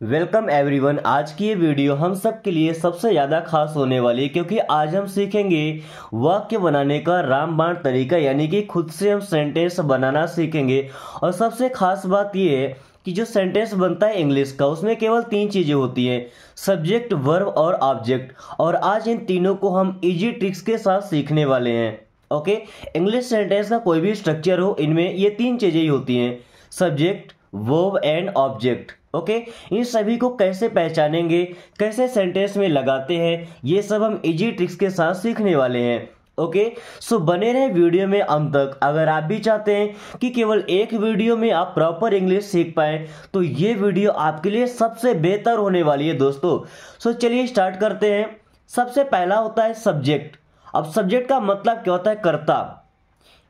Welcome everyone. आज की ये वीडियो हम सब के लिए सबसे ज़्यादा खास होने वाली है क्योंकि आज हम सीखेंगे वाक्य बनाने का रामबाण तरीका, यानी कि खुद से हम सेंटेंस बनाना सीखेंगे। और सबसे खास बात ये है कि जो सेंटेंस बनता है इंग्लिश का, उसमें केवल 3 चीज़ें होती हैं, सब्जेक्ट, वर्ब और ऑब्जेक्ट। और आज इन तीनों को हम इजी ट्रिक्स के साथ सीखने वाले हैं। ओके, इंग्लिश सेंटेंस का कोई भी स्ट्रक्चर हो, इनमें ये 3 चीज़ें ही होती हैं, subject, verb and object. Okay, इन सभी को कैसे पहचानेंगे, कैसे सेंटेंस में लगाते हैं, ये सब हम इजी ट्रिक्स के साथ सीखने वाले हैं। ओके, सो बने रहे वीडियो में अंत तक। अगर आप भी चाहते हैं कि केवल एक वीडियो में आप प्रॉपर इंग्लिश सीख पाएं, तो ये वीडियो आपके लिए सबसे बेहतर होने वाली है दोस्तों। सो चलिए स्टार्ट करते हैं। सबसे पहला होता है सब्जेक्ट। अब सब्जेक्ट का मतलब क्या होता है? कर्ता।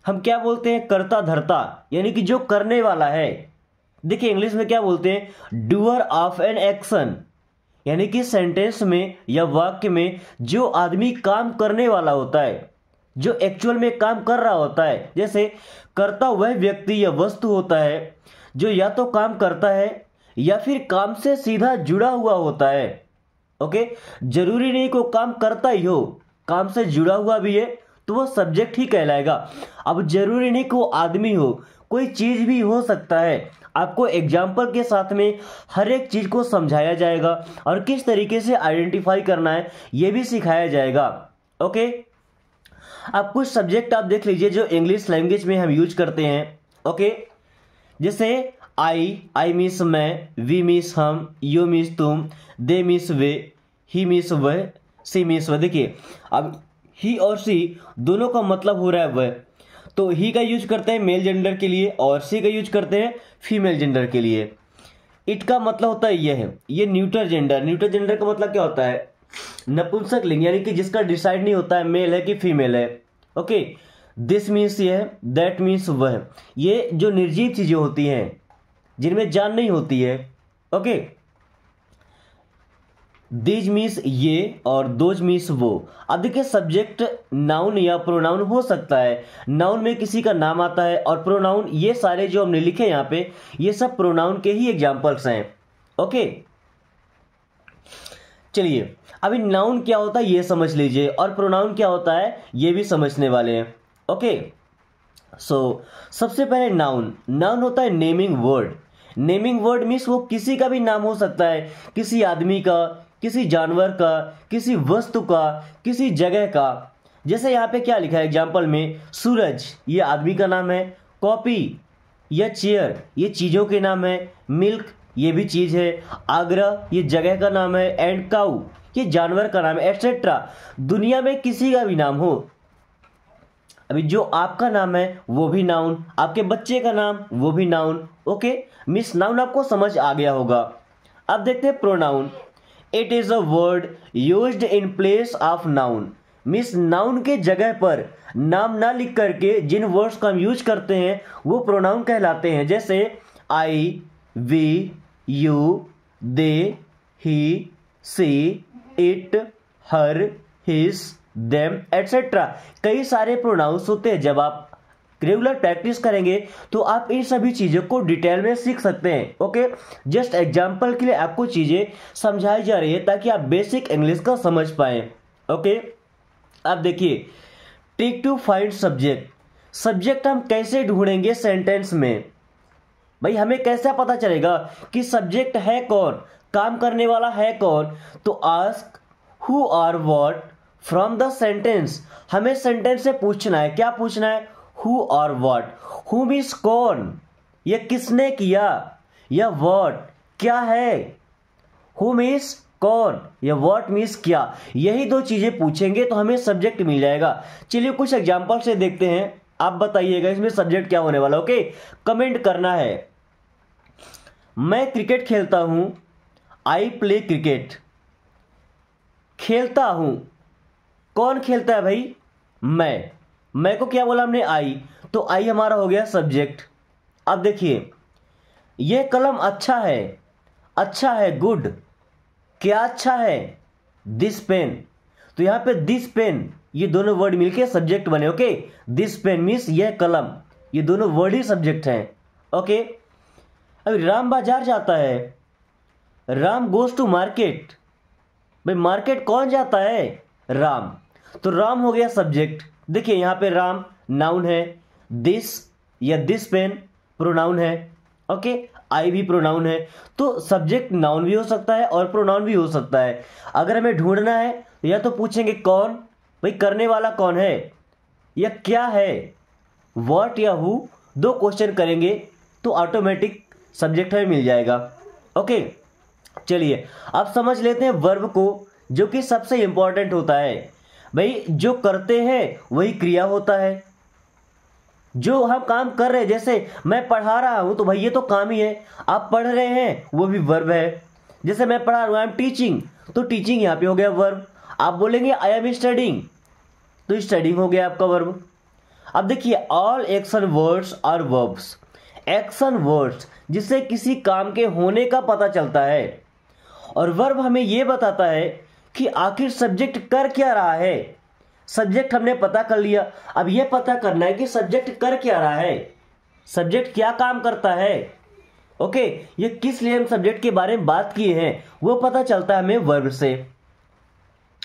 हम क्या बोलते हैं? कर्ता धर्ता, यानी कि जो करने वाला है। देखिए इंग्लिश में क्या बोलते हैं? डूअर ऑफ एन एक्शन, यानी कि सेंटेंस में या वाक्य में जो आदमी काम करने वाला होता है, जो एक्चुअल में काम कर रहा होता है। जैसे कर्ता वह व्यक्ति या वस्तु होता है जो या तो काम करता है या फिर काम से सीधा जुड़ा हुआ होता है। ओके, जरूरी नहीं को काम करता ही हो, काम से जुड़ा हुआ भी है तो वो सब्जेक्ट ही कहलाएगा। अब जरूरी नहीं कि वो आदमी हो, कोई चीज भी हो सकता है। आपको एग्जाम्पल के साथ में हर एक चीज को समझाया जाएगा और किस तरीके से आइडेंटिफाई करना है ये भी सिखाया जाएगा। ओके, अब कुछ सब्जेक्ट आप देख लीजिए जो इंग्लिश लैंग्वेज में हम यूज करते हैं। ओके, जैसे आई मीन्स मैं, वी मीन्स हम, यू मीन्स तुम, दे मीन्स वे, ही मीन्स वह, सी मीन्स वह। देखिए अब ही और सी दोनों का मतलब हो रहा है वह, तो ही का यूज करते हैं मेल जेंडर के लिए और सी का यूज करते हैं फीमेल जेंडर के लिए। इट का मतलब होता है यह है, ये न्यूटर जेंडर। न्यूटर जेंडर का मतलब क्या होता है? नपुंसक लिंग, यानी कि जिसका डिसाइड नहीं होता है मेल है कि फीमेल है। ओके, दिस मीन्स ये है, दैट मीन्स वह, ये जो निर्जीव चीजें होती हैं जिनमें जान नहीं होती है। ओके, दीज मीन्स ये और दोज मीन्स वो। अब देखिए सब्जेक्ट नाउन या प्रोनाउन हो सकता है। नाउन में किसी का नाम आता है और प्रोनाउन, ये सारे जो हमने लिखे यहाँ पे, ये सब प्रोनाउन के ही एग्जांपल्स हैं। ओके, चलिए अभी नाउन क्या होता है ये समझ लीजिए और प्रोनाउन क्या होता है ये भी समझने वाले हैं। ओके, सो सबसे पहले नाउन। नाउन होता है naming word. Naming word means वो किसी का भी नाम हो सकता है, किसी आदमी का, किसी जानवर का, किसी वस्तु का, किसी जगह का। जैसे यहाँ पे क्या लिखा है एग्जाम्पल में? सूरज, ये आदमी का नाम है। कॉपी या चेयर, ये चीजों के नाम है। मिल्क, ये भी चीज है। आगरा, ये जगह का नाम है। एंड काउ, ये जानवर का नाम है, एटसेट्रा। दुनिया में किसी का भी नाम हो, अभी जो आपका नाम है वो भी नाउन, आपके बच्चे का नाम वो भी नाउन। ओके, मिस नाउन आपको समझ आ गया होगा। अब देखते हैं pronoun. It is a word used in place of noun. Miss noun के जगह पर नाम ना लिख करके जिन वर्ड्स का हम यूज करते हैं वो प्रोनाउन कहलाते हैं। जैसे I, we, you, they, he, she, it, her, his, them, etcetera. कई सारे प्रोनाउंस होते हैं। जब आप रेगुलर प्रैक्टिस करेंगे तो आप इन सभी चीजों को डिटेल में सीख सकते हैं। ओके, जस्ट एग्जांपल के लिए आपको चीजें समझाई जा रही है ताकि आप बेसिक इंग्लिश का समझ पाए। ओके, अब देखिए trick to find subject. Subject हम कैसे ढूंढेंगे सेंटेंस में? भाई हमें कैसे पता चलेगा कि सब्जेक्ट है कौन, काम करने वाला है कौन? तो आस्क हु और व्हाट फ्रॉम द सेंटेंस। हमें सेंटेंस से पूछना है। क्या पूछना है? हु और व्हाट। हु मीन्स कौन, यह किसने किया, या व्हाट क्या है। हु मीन्स कौन, या व्हाट मीन्स क्या। यही दो चीजें पूछेंगे तो हमें सब्जेक्ट मिल जाएगा। चलिए कुछ एग्जांपल से देखते हैं, आप बताइएगा इसमें सब्जेक्ट क्या होने वाला। ओके, कमेंट करना है। मैं क्रिकेट खेलता हूं, आई प्ले क्रिकेट। खेलता हूं, कौन खेलता है भाई? मैं को क्या बोला हमने? आई, तो आई हमारा हो गया सब्जेक्ट। अब देखिए यह कलम अच्छा है। अच्छा है, गुड। क्या अच्छा है? This pen. तो यहां पे दिस पेन, ये दोनों वर्ड मिलके सब्जेक्ट बने। ओके, दिस पेन मीन्स यह कलम, ये दोनों वर्ड ही सब्जेक्ट हैं। ओके, अभी राम बाजार जाता है। Ram goes to market. भाई मार्केट कौन जाता है? राम। तो राम हो गया सब्जेक्ट। देखिए यहां पे राम नाउन है, दिस या दिस पेन प्रोनाउन है, ओके, आई भी प्रोनाउन है। तो सब्जेक्ट नाउन भी हो सकता है और प्रोनाउन भी हो सकता है। अगर हमें ढूंढना है तो या तो पूछेंगे कौन, भाई करने वाला कौन है, या क्या है, व्हाट या हु, दो क्वेश्चन करेंगे तो ऑटोमेटिक सब्जेक्ट हमें मिल जाएगा। ओके, चलिए अब समझ लेते हैं वर्ब को, जो कि सबसे इंपॉर्टेंट होता है। भाई जो करते हैं वही क्रिया होता है। जो हम काम कर रहे हैं, जैसे मैं पढ़ा रहा हूं तो भाई ये तो काम ही है। आप पढ़ रहे हैं वो भी वर्ब है। जैसे मैं पढ़ा रहा हूं, आई एम टीचिंग, तो टीचिंग यहां पे हो गया वर्ब। आप बोलेंगे आई एम स्टडिंग, तो स्टडिंग हो गया आपका वर्ब। अब देखिए all action words are verbs. Action words जिससे किसी काम के होने का पता चलता है, और वर्ब हमें यह बताता है कि आखिर सब्जेक्ट कर क्या रहा है। सब्जेक्ट हमने पता कर लिया, अब यह पता करना है कि सब्जेक्ट कर क्या रहा है, सब्जेक्ट क्या काम करता है। ओके, ये किस लिए हम सब्जेक्ट के बारे में बात किए हैं वो पता चलता है हमें वर्ब से।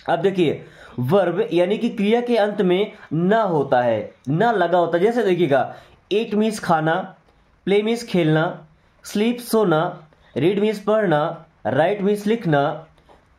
अब देखिए वर्ब यानी कि क्रिया के अंत में ना होता है, ना लगा होता है। जैसे देखिएगा, ईट मीन्स खाना, प्ले मीन्स खेलना, स्लीप सोना, रीड मीन्स पढ़ना, राइट मीन्स लिखना,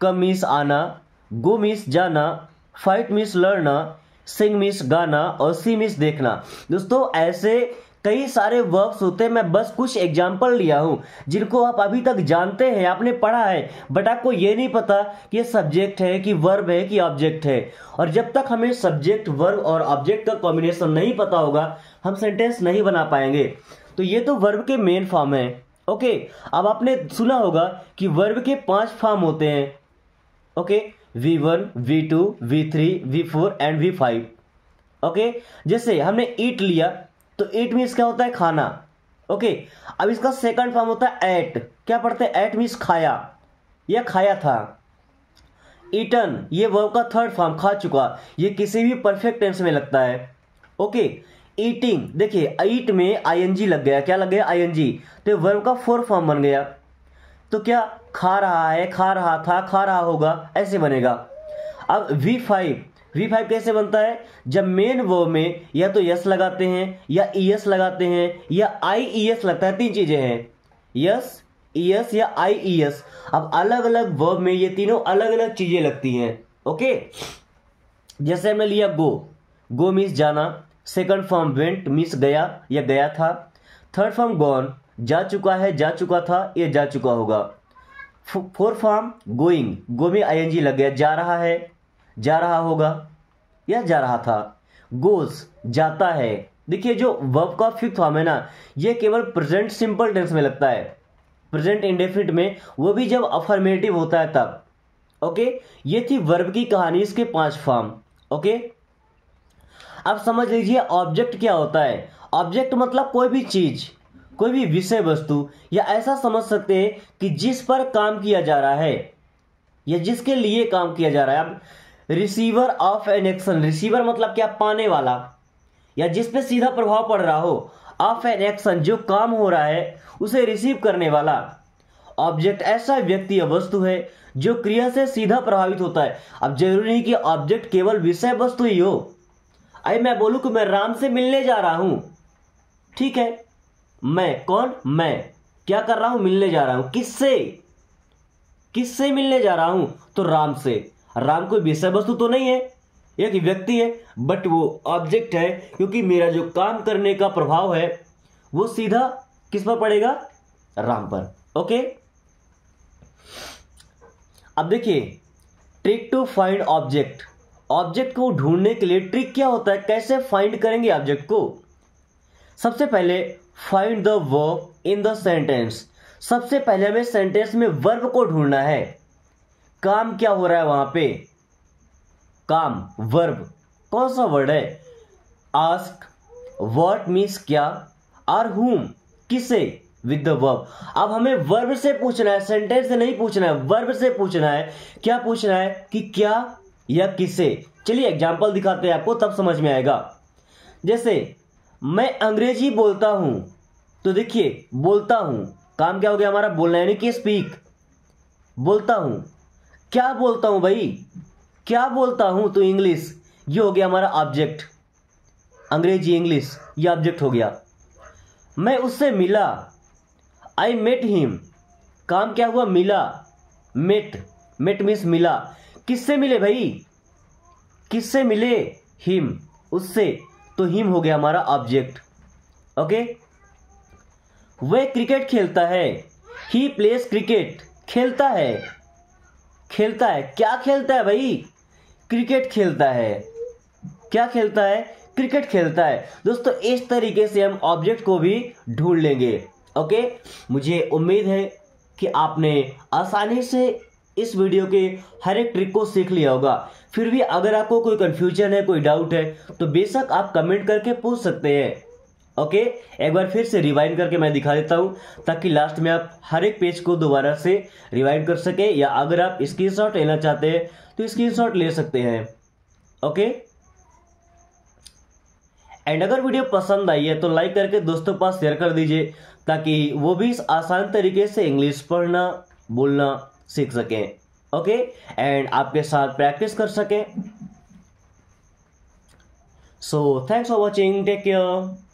कम मीन्स आना, गो मीन्स जाना, फाइट मीन्स लड़ना, सिंग मीन्स गाना, और सी मीन्स देखना। दोस्तों ऐसे कई सारे वर्ब्स होते हैं, मैं बस कुछ एग्जाम्पल लिया हूं जिनको आप अभी तक जानते हैं, आपने पढ़ा है, बट आपको ये नहीं पता कि ये सब्जेक्ट है कि वर्ब है कि ऑब्जेक्ट है। और जब तक हमें सब्जेक्ट वर्ब और ऑब्जेक्ट का कॉम्बिनेशन नहीं पता होगा हम सेंटेंस नहीं बना पाएंगे। तो ये तो वर्ब के मेन फॉर्म है। ओके, अब आपने सुना होगा कि वर्ब के 5 फॉर्म होते हैं। Okay, V1, V2, V3, V4 and V5। Okay, जैसे हमने ईट लिया तो ईट मीन्स क्या होता है? खाना। ओके, अब इसका सेकंड फॉर्म होता है एट। क्या पढ़ते हैं? एट मीन्स खाया या खाया था। ईटन ये वर्ब का थर्ड फॉर्म, खा चुका। ये किसी भी परफेक्ट टेंस में लगता है। ओके, ईटिंग, देखिए ईट में आईएनजी लग गया। क्या लग गया? आईएनजी। तो वर्ब का फोर्थ फॉर्म बन गया। तो क्या? खा रहा है, खा रहा था, खा रहा होगा, ऐसे बनेगा। अब V5 कैसे बनता है? जब मेन वर्ब में या तो यस लगाते हैं या ईएस लगाते हैं या आईईएस लगता है। 3 चीजें हैं, यस, ईएस या आईईएस। अब अलग अलग वर्ब में ये तीनों अलग अलग चीजें लगती हैं। ओके, जैसे हमने लिया गो मीन्स जाना, सेकंड फॉर्म वेंट मीन्स गया या गया था, थर्ड फॉर्म गॉन जा चुका है, जा चुका था या जा चुका होगा, फोर्थ फॉर्म गोइंग, गो में आईएनजी लग गया, जा रहा है, जा रहा होगा या जा रहा था, गोज जाता है। देखिए जो वर्ब का फिफ्थ फॉर्म है ना, ये केवल प्रेजेंट सिंपल टेंस में लगता है, प्रेजेंट इंडेफिनिट में, वो भी जब अफर्मेटिव होता है तब। ओके, ये थी वर्ब की कहानी, इसके 5 फॉर्म। ओके, अब समझ लीजिए ऑब्जेक्ट क्या होता है। ऑब्जेक्ट मतलब कोई भी चीज, कोई भी विषय वस्तु, या ऐसा समझ सकते हैं कि जिस पर काम किया जा रहा है या जिसके लिए काम किया जा रहा है। अब receiver of an action, receiver मतलब क्या? पाने वाला, या जिस पे सीधा प्रभाव पड़ रहा हो। ऑफ एन एक्शन जो काम हो रहा है उसे रिसीव करने वाला। ऑब्जेक्ट ऐसा व्यक्ति या वस्तु है जो क्रिया से सीधा प्रभावित होता है। अब जरूरी नहीं कि ऑब्जेक्ट केवल विषय वस्तु ही हो। अरे मैं बोलूं कि मैं राम से मिलने जा रहा हूं, ठीक है, मैं कौन? मैं क्या कर रहा हूं? मिलने जा रहा हूं। किससे? किससे मिलने जा रहा हूं? तो राम से। राम कोई विषय वस्तु तो नहीं है, एक व्यक्ति है, बट वो ऑब्जेक्ट है क्योंकि मेरा जो काम करने का प्रभाव है वो सीधा किस पर पड़ेगा? राम पर। ओके, अब देखिए trick to find object. Object को ढूंढने के लिए ट्रिक क्या होता है, कैसे फाइंड करेंगे ऑब्जेक्ट को? सबसे पहले find the verb in the sentence. सबसे पहले हमें सेंटेंस में वर्ब को ढूंढना है। काम क्या हो रहा है वहां पे? काम, वर्ब, कौन सा वर्ड है? आस्क, व्हाट मीन्स क्या, और whom किसे, विद द वर्ब। अब हमें वर्ब से पूछना है, सेंटेंस से नहीं पूछना है, वर्ब से पूछना है। क्या पूछना है? कि क्या या किसे। चलिए एग्जाम्पल दिखाते हैं आपको, तब समझ में आएगा। जैसे मैं अंग्रेजी बोलता हूं, तो देखिए बोलता हूं, काम क्या हो गया हमारा? बोलना, यानी कि स्पीक। बोलता हूं। क्या बोलता हूं भाई, क्या बोलता हूं तो इंग्लिश। ये हो गया हमारा ऑब्जेक्ट, अंग्रेजी इंग्लिश, ये ऑब्जेक्ट हो गया। मैं उससे मिला, आई मेट हिम। काम क्या हुआ, मिला, मेट, मेट मीन्स मिला। किससे मिले भाई, किससे मिले, हिम, उससे, तो हिम हो गया हमारा ऑब्जेक्ट। ओके। वह क्रिकेट खेलता है, ही प्लेस क्रिकेट, खेलता है, खेलता है, क्या खेलता है भाई, क्रिकेट खेलता है। क्या खेलता है, क्रिकेट खेलता है। दोस्तों इस तरीके से हम ऑब्जेक्ट को भी ढूंढ लेंगे। ओके, मुझे उम्मीद है कि आपने आसानी से इस वीडियो के हर एक ट्रिक को सीख लिया होगा। फिर भी अगर आपको कोई कंफ्यूजन है, कोई डाउट है, तो बेशक आप कमेंट करके पूछ सकते हैं। ओके, एक बार फिर से रिवाइंड करके मैं दिखा देता हूं, ताकि लास्ट में आप हर एक पेज को दोबारा से रिवाइंड कर सके, या अगर आप स्क्रीनशॉट लेना चाहते हैं तो स्क्रीनशॉट ले सकते हैं। ओके, एंड अगर वीडियो पसंद आई है तो लाइक करके दोस्तों के पास शेयर कर दीजिए, ताकि वो भी इस आसान तरीके से इंग्लिश पढ़ना बोलना सीख सकें। ओके, एंड आपके साथ प्रैक्टिस कर सकें। So thanks for watching, take care.